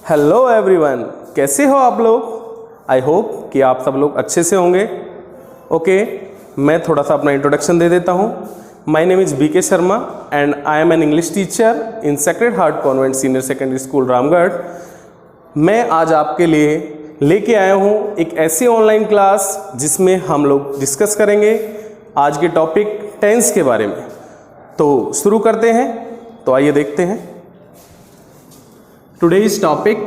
Hello everyone, कैसे हो आप लोग। आई होप कि आप सब लोग अच्छे से होंगे। ओके, मैं थोड़ा सा अपना इंट्रोडक्शन दे देता हूँ। My name is BK Sharma and I am an English teacher in sacred heart convent senior secondary school Ramgarh. मैं आज आपके लिए लेके आया हूँ एक ऐसी ऑनलाइन क्लास जिसमें हम लोग डिस्कस करेंगे आज के टॉपिक टेंस के बारे में। तो शुरू करते हैं, तो आइए देखते हैं today's topic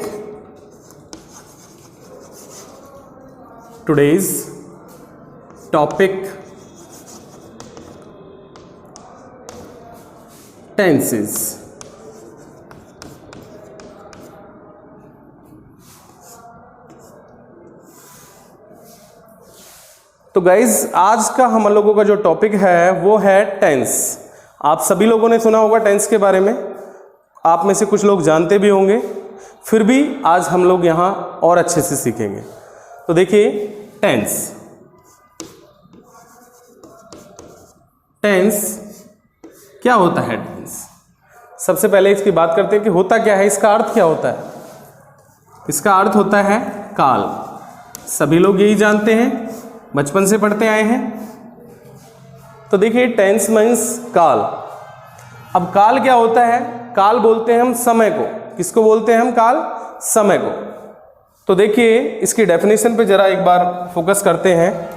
tenses। तो गाइज आज का हम लोगों का जो टॉपिक है वो है टेंस। आप सभी लोगों ने सुना होगा टेंस के बारे में, आप में से कुछ लोग जानते भी होंगे, फिर भी आज हम लोग यहाँ और अच्छे से सीखेंगे। तो देखिए टेंस क्या होता है। टेंस सबसे पहले इसकी बात करते हैं कि होता क्या है, इसका अर्थ क्या होता है। इसका अर्थ होता है काल। सभी लोग यही जानते हैं, बचपन से पढ़ते आए हैं। तो देखिए टेंस मीन्स काल। अब काल क्या होता है, काल बोलते हैं हम समय को। किसको बोलते हैं हम काल? समय को। तो देखिए इसकी डेफिनेशन पे जरा एक बार फोकस करते हैं।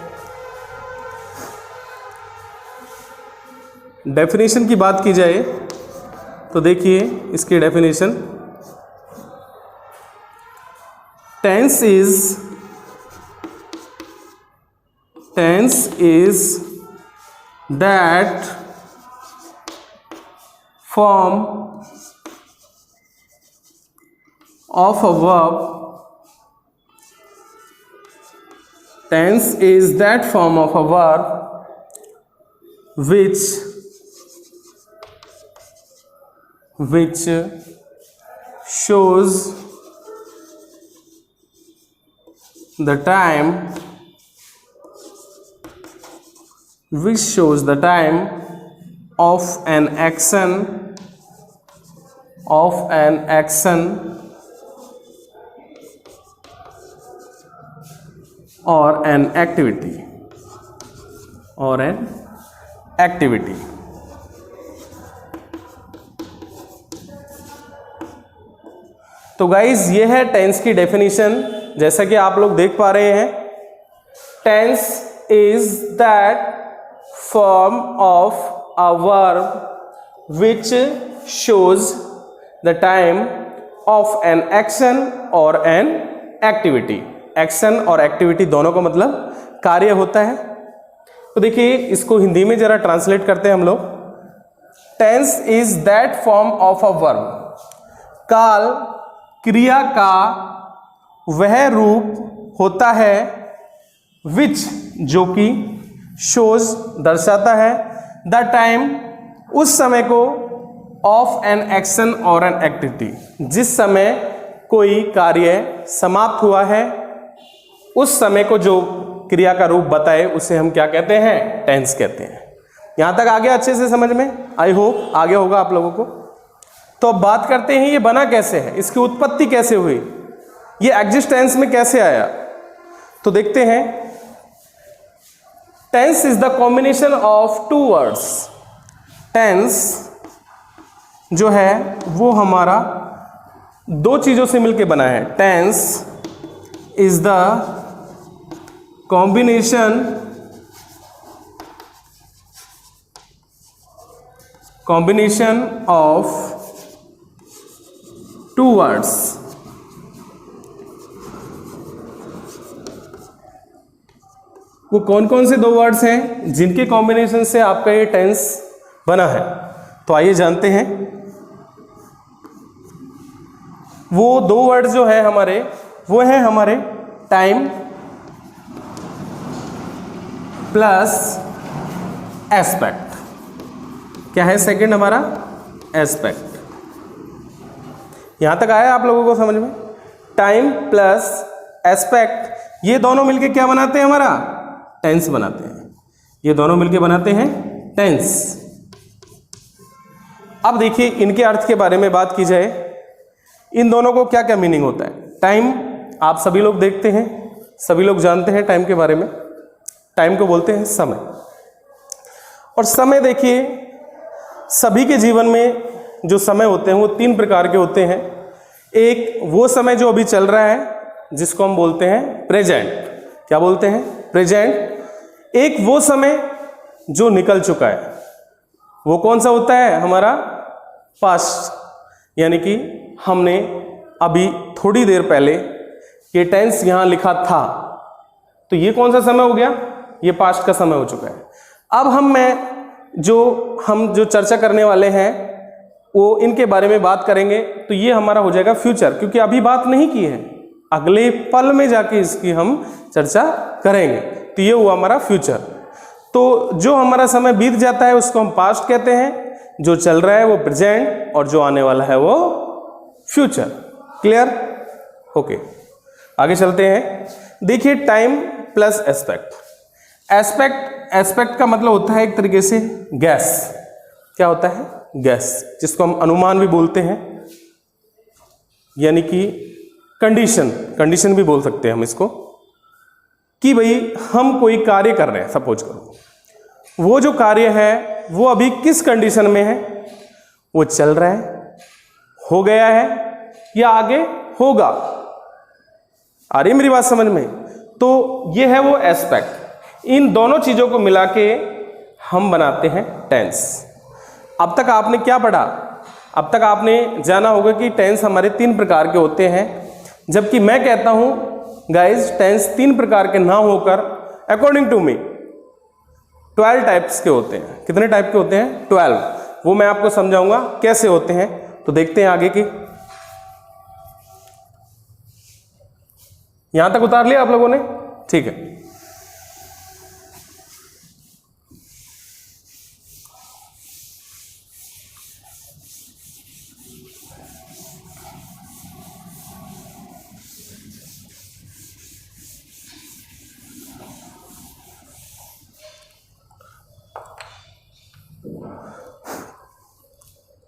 डेफिनेशन की बात की जाए तो देखिए इसकी definition, tense is that form of a verb. Tense is that form of a verb which shows the time of an action or an activity। तो गाइज ये है टेंस की डेफिनेशन। जैसा कि आप लोग देख पा रहे हैं, tense is that form of a verb which shows the time of an action or an activity। Action और एक्टिविटी दोनों का मतलब कार्य होता है। तो देखिए इसको हिंदी में जरा ट्रांसलेट करते हैं हम लोग। Tense is that form of a verb. काल क्रिया का वह रूप होता है विच, जो कि शोज दर्शाता है, द टाइम उस समय को, ऑफ एन एक्शन और एन एक्टिविटी जिस समय कोई कार्य समाप्त हुआ है, उस समय को जो क्रिया का रूप बताए उसे हम क्या कहते हैं? टेंस कहते हैं। यहां तक आगे अच्छे से समझ में? आई होप आगे होगा आप लोगों को। तो अब बात करते हैं ये बना कैसे है, इसकी उत्पत्ति कैसे हुई, ये एग्जिस्टेंस में कैसे आया। तो देखते हैं, tense is the combination of two words. टेंस जो है वो हमारा दो चीजों से मिलकर बना है। Tense is the combination of two words. वो कौन कौन से दो वर्ड्स हैं जिनके कॉम्बिनेशन से आपका ये टेंस बना है? तो आइए जानते हैं। वो दो वर्ड्स जो है हमारे, वो है हमारे टाइम प्लस एस्पेक्ट। क्या है सेकंड हमारा? एस्पेक्ट। यहां तक आया आप लोगों को समझ में? टाइम प्लस एस्पेक्ट, ये दोनों मिलके क्या बनाते हैं? हमारा टेंस बनाते हैं। ये दोनों मिलके बनाते हैं टेंस। अब देखिए इनके अर्थ के बारे में बात की जाए इन दोनों को क्या क्या मीनिंग होता है? टाइम आप सभी लोग देखते हैं, सभी लोग जानते हैं टाइम के बारे में। टाइम को बोलते हैं समय। और समय देखिए, सभी के जीवन में जो समय होते हैं वो 3 प्रकार के होते हैं। एक वो समय जो अभी चल रहा है जिसको हम बोलते हैं प्रेजेंट। क्या बोलते हैं? प्रेजेंट। एक वो समय जो निकल चुका है, वो कौन सा होता है? हमारा पास्ट। यानी कि हमने अभी थोड़ी देर पहले ये टेंस यहां लिखा था, तो ये कौन सा समय हो गया? ये पास्ट का समय हो चुका है। अब हम जो चर्चा करने वाले हैं वो इनके बारे में बात करेंगे, तो ये हमारा हो जाएगा फ्यूचर, क्योंकि अभी बात नहीं की है, अगले पल में जाके इसकी हम चर्चा करेंगे। तो ये हुआ हमारा फ्यूचर। तो जो हमारा समय बीत जाता है उसको हम पास्ट कहते हैं, जो चल रहा है वो प्रेजेंट, और जो आने वाला है वो फ्यूचर। क्लियर? ओके, आगे चलते हैं। देखिए, टाइम प्लस एस्पेक्ट। एस्पेक्ट का मतलब होता है एक तरीके से गैस। क्या होता है? गैस, जिसको हम अनुमान भी बोलते हैं, यानी कि कंडीशन भी बोल सकते हैं हम इसको, कि भाई हम कोई कार्य कर रहे हैं, सपोज करो, वो जो कार्य है वो अभी किस कंडीशन में है? वो चल रहा है, हो गया है, या आगे होगा। आ रही मेरी बात समझ में? तो ये है वो एस्पेक्ट। इन दोनों चीजों को मिला के हम बनाते हैं टेंस। अब तक आपने क्या पढ़ा? अब तक आपने जाना होगा कि टेंस हमारे 3 प्रकार के होते हैं, जबकि मैं कहता हूं गाइज टेंस 3 प्रकार के ना होकर अकॉर्डिंग टू मी 12 टाइप्स के होते हैं। कितने टाइप के होते हैं? 12। वो मैं आपको समझाऊंगा कैसे होते हैं। तो देखते हैं आगे की। यहां तक उतार लिया आप लोगों ने? ठीक है।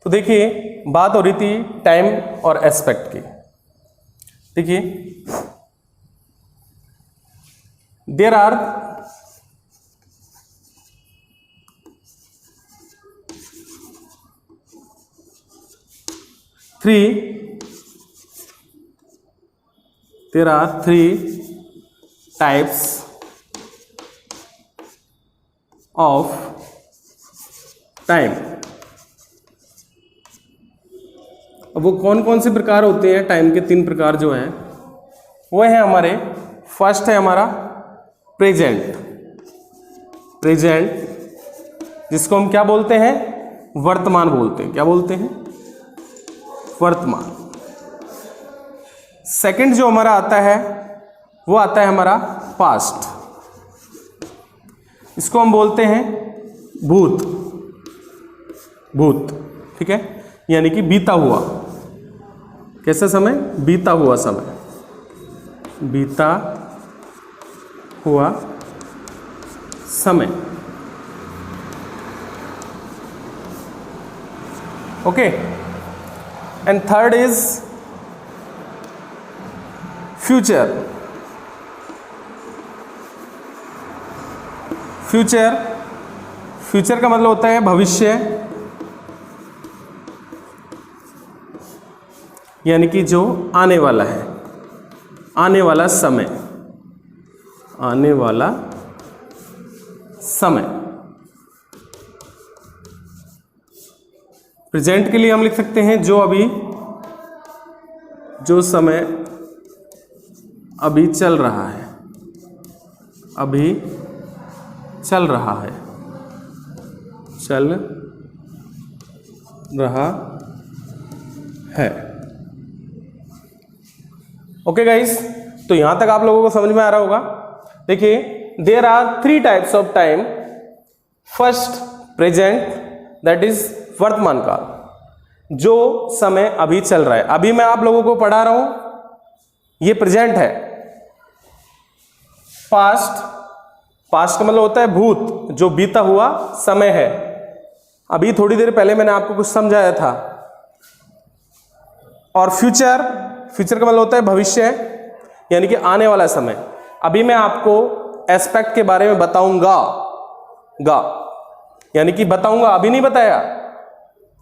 तो देखिए, बात हो रही थी टाइम और एस्पेक्ट की। देखिए, there are 3 types of time। अब वो कौन कौन से प्रकार होते हैं? टाइम के 3 प्रकार जो हैं वो है हमारे, फर्स्ट है हमारा प्रेजेंट। जिसको हम क्या बोलते हैं? वर्तमान बोलते हैं। क्या बोलते हैं? वर्तमान। सेकंड जो हमारा आता है वो आता है हमारा पास्ट। इसको हम बोलते हैं भूत। ठीक है? यानी कि बीता हुआ। कैसा समय? बीता हुआ समय। बीता हुआ समय। Okay. And third is future. Future का मतलब होता है भविष्य, यानी कि जो आने वाला है, आने वाला समय। प्रेजेंट के लिए हम लिख सकते हैं जो समय अभी चल रहा है। ओके गाइस, तो यहां तक आप लोगों को समझ में आ रहा होगा। देखिए, there are 3 types of time. First present, that is वर्तमान काल, जो समय अभी चल रहा है। अभी मैं आप लोगों को पढ़ा रहा हूं, ये प्रेजेंट है। पास्ट का मतलब होता है भूत, जो बीता हुआ समय है। अभी थोड़ी देर पहले मैंने आपको कुछ समझाया था। और फ्यूचर, फ्यूचर का मतलब होता है भविष्य, यानी कि आने वाला समय। अभी मैं आपको एस्पेक्ट के बारे में बताऊंगा, यानी कि बताऊंगा, अभी नहीं बताया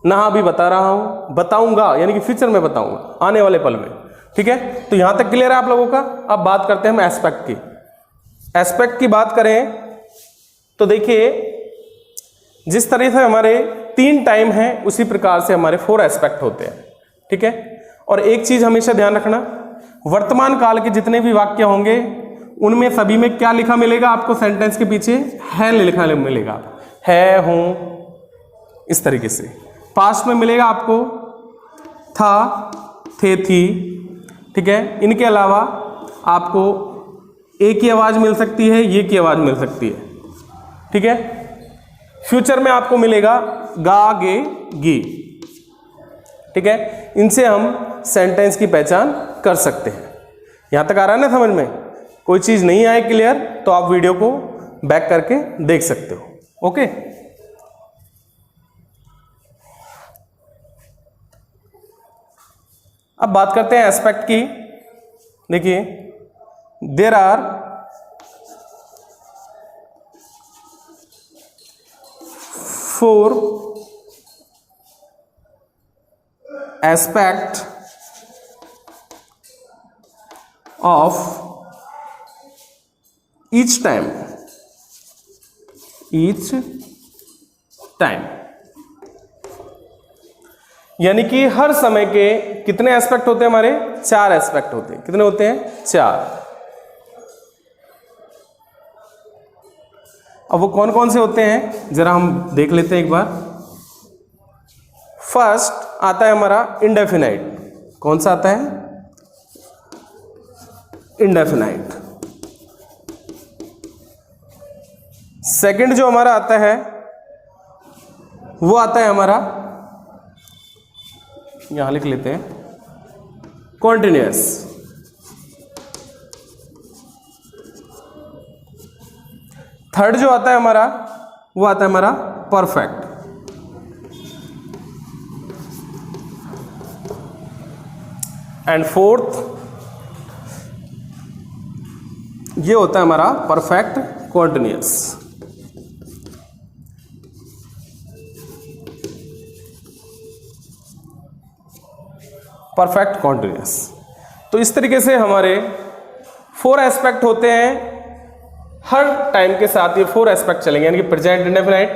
ना, अभी बता रहा हूं, बताऊंगा यानी कि फ्यूचर में बताऊंगा, आने वाले पल में। ठीक है, तो यहां तक क्लियर है आप लोगों का। अब बात करते हैं हम एस्पेक्ट की। एस्पेक्ट की बात करें तो देखिए, जिस तरह से हमारे 3 टाइम हैं उसी प्रकार से हमारे 4 एस्पेक्ट होते हैं। ठीक है, और एक चीज हमेशा ध्यान रखना, वर्तमान काल के जितने भी वाक्य होंगे उनमें सभी में क्या लिखा मिलेगा आपको, सेंटेंस के पीछे है लिखा मिलेगा, है, हूं, इस तरीके से। पास्ट में मिलेगा आपको था, थे, थी। ठीक है, इनके अलावा आपको ए की आवाज मिल सकती है, ये की आवाज मिल सकती है। ठीक है, फ्यूचर में आपको मिलेगा गा, गे, गी। ठीक है, इनसे हम सेंटेंस की पहचान कर सकते हैं। यहां तक आ रहा है ना समझ में? कोई चीज नहीं आए क्लियर तो आप वीडियो को बैक करके देख सकते हो। ओके, अब बात करते हैं एस्पेक्ट की। देखिए, there are 4 aspect of each time, यानी कि हर समय के कितने एस्पेक्ट होते हैं हमारे? 4 एस्पेक्ट होते हैं। कितने होते हैं? 4। अब वो कौन कौन से होते हैं जरा हम देख लेते हैं एक बार। फर्स्ट आता है हमारा इंडेफिनाइट। कौन सा आता है? इंडेफिनाइट। सेकंड जो हमारा आता है वो आता है हमारा, यहां लिख लेते हैं, कॉन्टिन्यूअस। थर्ड जो आता है हमारा वो आता है हमारा परफेक्ट। एंड फोर्थ ये होता है हमारा परफेक्ट कॉन्टिन्यूअस। Perfect continuous. तो इस तरीके से हमारे 4 एस्पेक्ट होते हैं। हर टाइम के साथ ये 4 एस्पेक्ट चलेंगे, यानी कि present indefinite,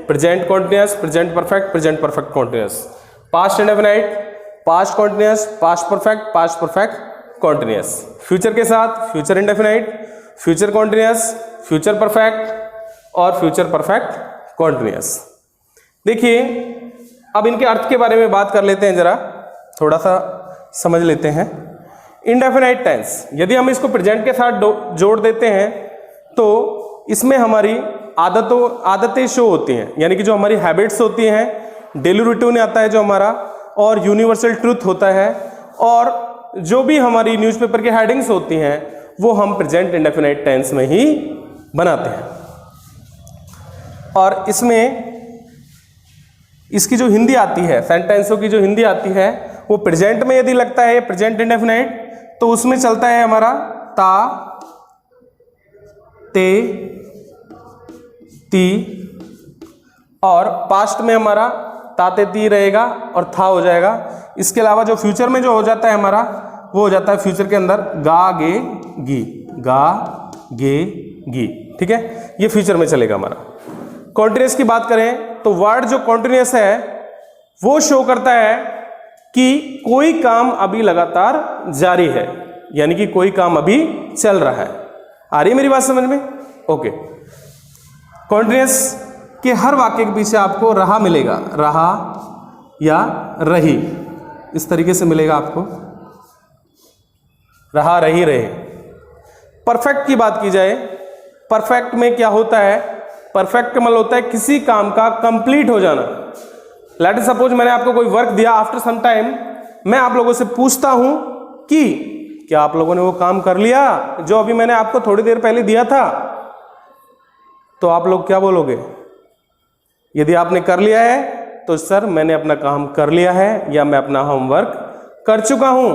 present continuous, present perfect continuous, past indefinite, past continuous, past perfect continuous. Future के साथ future indefinite, future continuous, future perfect और फ्यूचर परफेक्ट कॉन्टिन्यूअस। देखिए, अब इनके अर्थ के बारे में बात कर लेते हैं, जरा थोड़ा सा समझ लेते हैं। इंडेफिनाइट टेंस, यदि हम इसको प्रेजेंट के साथ जोड़ देते हैं तो इसमें हमारी आदतें शो होती हैं, यानी कि जो हमारी हैबिट्स होती हैं, डेली रूटीन आता है जो हमारा, और यूनिवर्सल ट्रूथ होता है, और जो भी हमारी न्यूज़पेपर की हेडिंग्स होती हैं वो हम प्रेजेंट इंडेफिनाइट टेंस में ही बनाते हैं। और इसमें इसकी जो हिंदी आती है, सेंटेंसों की जो हिंदी आती है, वो प्रेजेंट में यदि लगता है प्रेजेंट इंडेफिनाइट तो उसमें चलता है हमारा ता, ते, ती, और पास्ट में हमारा ताते ती रहेगा और था हो जाएगा। इसके अलावा जो फ्यूचर में जो हो जाता है हमारा, वो हो जाता है फ्यूचर के अंदर गा, गे, गी, गा, गे, गी। ठीक है, ये फ्यूचर में चलेगा हमारा। कॉन्टिन्यूअस की बात करें तो वर्ड जो कॉन्टिन्यूअस है वो शो करता है कि कोई काम अभी लगातार जारी है, यानी कि कोई काम अभी चल रहा है। आ रही है मेरी बात समझ में? ओके। कॉन्टिन्यूअस के हर वाक्य के पीछे आपको रहा मिलेगा, रहा या रही, इस तरीके से मिलेगा आपको, रहा, रही, रहे। परफेक्ट की बात की जाए, परफेक्ट में क्या होता है? परफेक्ट का मतलब होता है किसी काम का कंप्लीट हो जाना। लेट अस सपोज मैंने आपको कोई वर्क दिया, आफ्टर सम टाइम मैं आप लोगों से पूछता हूं कि क्या आप लोगों ने वो काम कर लिया जो अभी मैंने आपको थोड़ी देर पहले दिया था? तो आप लोग क्या बोलोगे? यदि आपने कर लिया है तो सर मैंने अपना काम कर लिया है, या मैं अपना होमवर्क कर चुका हूं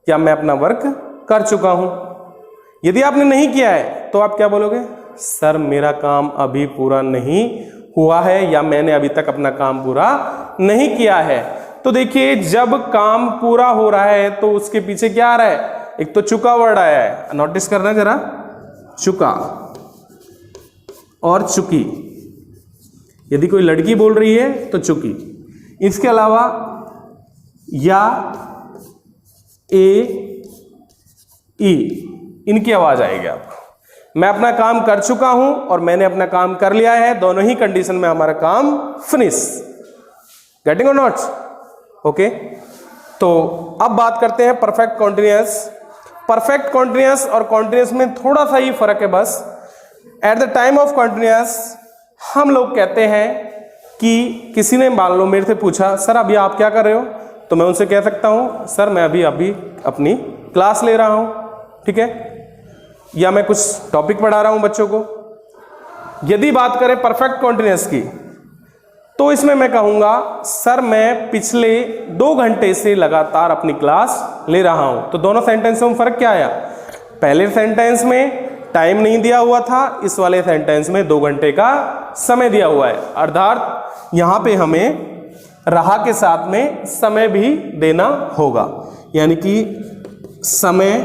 या मैं अपना वर्क कर चुका हूं। यदि आपने नहीं किया है तो आप क्या बोलोगे, सर मेरा काम अभी पूरा नहीं हुआ है या मैंने अभी तक अपना काम पूरा नहीं किया है। तो देखिए जब काम पूरा हो रहा है तो उसके पीछे क्या आ रहा है, एक तो चुका वर्ड आया है, नोटिस करना जरा, चुका और चुकी। यदि कोई लड़की बोल रही है तो चुकी। इसके अलावा या, ए, ई, इनकी आवाज आएगी आपको। मैं अपना काम कर चुका हूं और मैंने अपना काम कर लिया है, दोनों ही कंडीशन में हमारा काम फिनिश। गेटिंग और नॉट? ओके। तो अब बात करते हैं परफेक्ट कॉन्टिन्यूअस। परफेक्ट कॉन्टिन्यूअस और कॉन्टिन्यूअस में थोड़ा सा ही फर्क है बस। At the time of continuous हम लोग कहते हैं कि किसी ने मान लो मेरे से पूछा, सर अभी आप क्या कर रहे हो, तो मैं उनसे कह सकता हूं, सर मैं अभी अपनी क्लास ले रहा हूं, ठीक है, या मैं कुछ टॉपिक पढ़ा रहा हूं बच्चों को। यदि बात करें परफेक्ट कॉन्टिन्यूअस की तो इसमें मैं कहूंगा, सर मैं पिछले 2 घंटे से लगातार अपनी क्लास ले रहा हूं। तो दोनों सेंटेंस में फर्क क्या आया, पहले सेंटेंस में टाइम नहीं दिया हुआ था, इस वाले सेंटेंस में 2 घंटे का समय दिया हुआ है। अर्थात यहां पे हमें रहा के साथ में समय भी देना होगा, यानी कि समय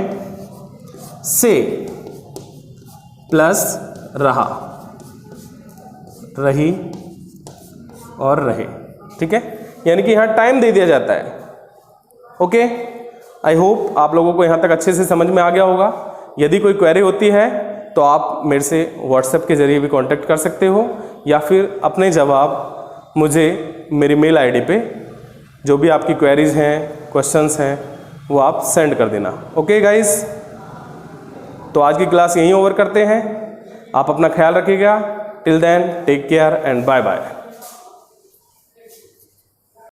से प्लस रहा, रही और रहे, ठीक है, यानी कि यहां टाइम दे दिया जाता है। ओके, आई होप आप लोगों को यहां तक अच्छे से समझ में आ गया होगा। यदि कोई क्वेरी होती है तो आप मेरे से व्हाट्सएप के जरिए भी कांटेक्ट कर सकते हो, या फिर अपने जवाब मुझे मेरी मेल आईडी पे जो भी आपकी क्वेरीज हैं, क्वेश्चंस हैं, वो आप सेंड कर देना। ओके गाइस, तो आज की क्लास यहीं ओवर करते हैं। आप अपना ख्याल रखिएगा। Till then take care and bye bye.